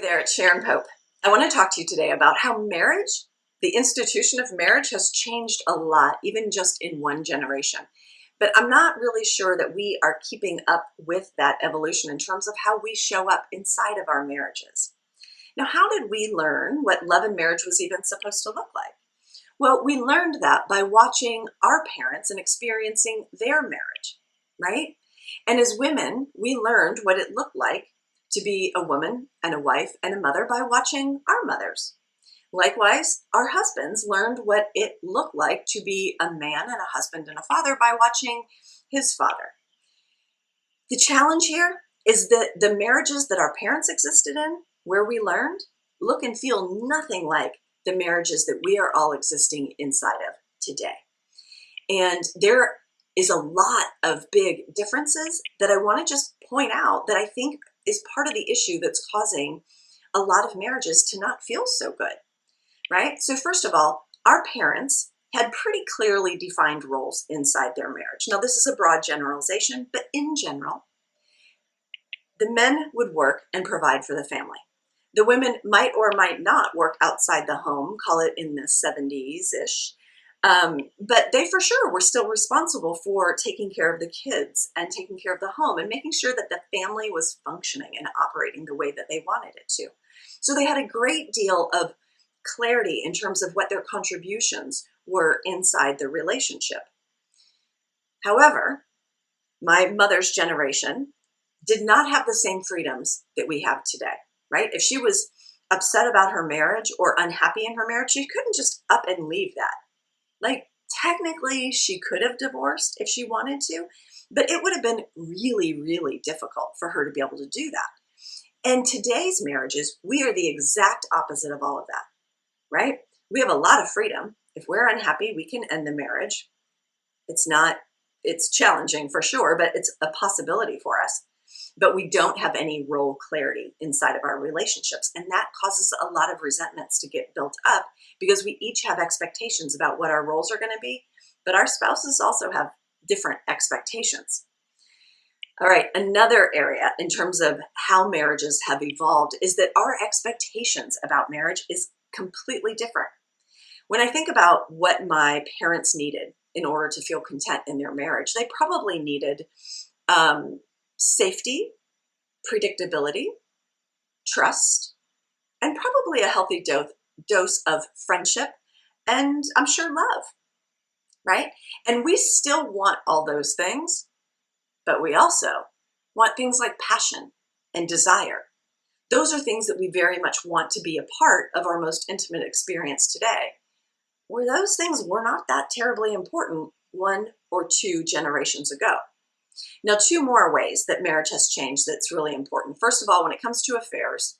Hey there, it's Sharon Pope. I want to talk to you today about how marriage, the institution of marriage, has changed a lot, even just in one generation. But I'm not really sure that we are keeping up with that evolution in terms of how we show up inside of our marriages. Now, how did we learn what love and marriage was even supposed to look like? Well, we learned that by watching our parents and experiencing their marriage, right? And as women, we learned what it looked like to be a woman and a wife and a mother by watching our mothers. Likewise, our husbands learned what it looked like to be a man and a husband and a father by watching his father. The challenge here is that the marriages that our parents existed in, where we learned, look and feel nothing like the marriages that we are all existing inside of today. And there is a lot of big differences that I want to just point out that I think is part of the issue that's causing a lot of marriages to not feel so good, right? So first of all, our parents had pretty clearly defined roles inside their marriage. Now, this is a broad generalization, but in general, the men would work and provide for the family. The women might or might not work outside the home, call it in the 70s-ish, but they for sure were still responsible for taking care of the kids and taking care of the home and making sure that the family was functioning and operating the way that they wanted it to. So they had a great deal of clarity in terms of what their contributions were inside the relationship. However, my mother's generation did not have the same freedoms that we have today, right? If she was upset about her marriage or unhappy in her marriage, she couldn't just up and leave that. Like, technically, she could have divorced if she wanted to, but it would have been really, really difficult for her to be able to do that. And today's marriages, we are the exact opposite of all of that, right? We have a lot of freedom. If we're unhappy, we can end the marriage. It's challenging for sure, but it's a possibility for us. But we don't have any role clarity inside of our relationships. And that causes a lot of resentments to get built up because we each have expectations about what our roles are going to be, but our spouses also have different expectations. All right, another area in terms of how marriages have evolved is that our expectations about marriage is completely different. When I think about what my parents needed in order to feel content in their marriage, they probably needed safety, predictability, trust, and probably a healthy dose of friendship, and I'm sure love, right? And we still want all those things, but we also want things like passion and desire. Those are things that we very much want to be a part of our most intimate experience today, where those things were not that terribly important 1 or 2 generations ago. Now, 2 more ways that marriage has changed that's really important. First of all, when it comes to affairs,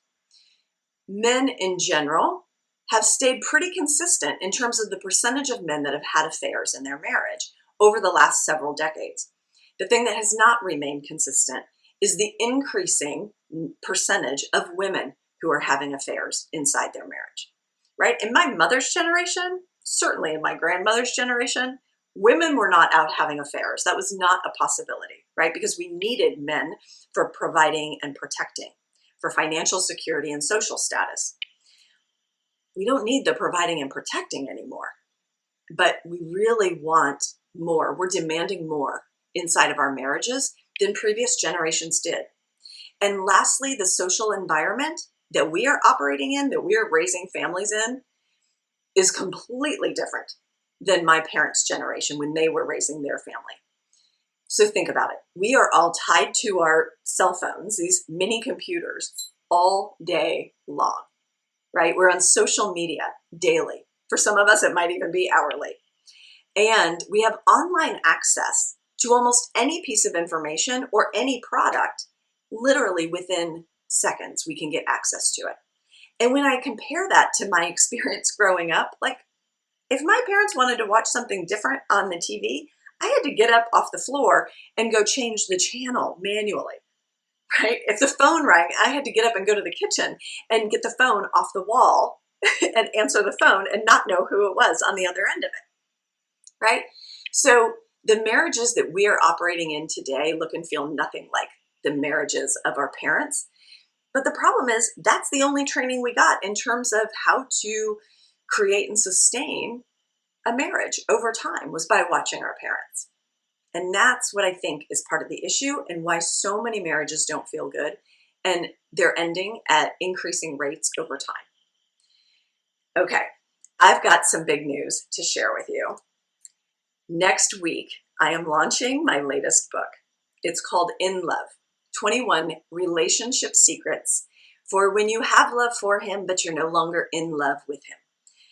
men in general have stayed pretty consistent in terms of the percentage of men that have had affairs in their marriage over the last several decades. The thing that has not remained consistent is the increasing percentage of women who are having affairs inside their marriage, right? In my mother's generation, certainly in my grandmother's generation, women were not out having affairs. That was not a possibility, right? Because we needed men for providing and protecting, for financial security and social status. We don't need the providing and protecting anymore, but we really want more. We're demanding more inside of our marriages than previous generations did. And lastly, the social environment that we are operating in, that we are raising families in, is completely different than my parents' generation when they were raising their family. So think about it. We are all tied to our cell phones, these mini computers, all day long, right? We're on social media daily. For some of us, it might even be hourly. And we have online access to almost any piece of information or any product. Literally within seconds, we can get access to it. And when I compare that to my experience growing up, like, if my parents wanted to watch something different on the TV, I had to get up off the floor and go change the channel manually, right? If the phone rang, I had to get up and go to the kitchen and get the phone off the wall and answer the phone and not know who it was on the other end of it, right? So the marriages that we are operating in today look and feel nothing like the marriages of our parents. But the problem is that's the only training we got in terms of how to create and sustain a marriage over time, was by watching our parents. And that's what I think is part of the issue, and why so many marriages don't feel good and they're ending at increasing rates over time. Okay, I've got some big news to share with you. Next week, I am launching my latest book. It's called In Love, 21 Relationship Secrets for when you have love for him, but you're no longer in love with him.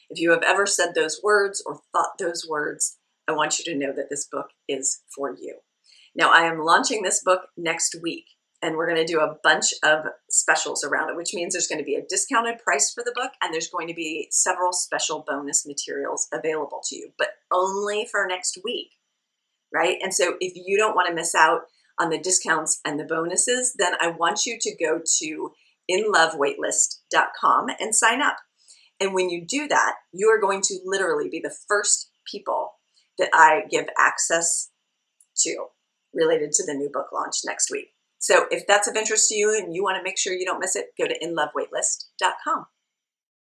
If you have ever said those words or thought those words, I want you to know that this book is for you. Now, I am launching this book next week, and we're going to do a bunch of specials around it, which means there's going to be a discounted price for the book, and there's going to be several special bonus materials available to you, but only for next week, right? And so if you don't want to miss out on the discounts and the bonuses, then I want you to go to inlovewaitlist.com and sign up. And when you do that, you are going to literally be the first people that I give access to related to the new book launch next week. So if that's of interest to you and you want to make sure you don't miss it, go to inlovewaitlist.com.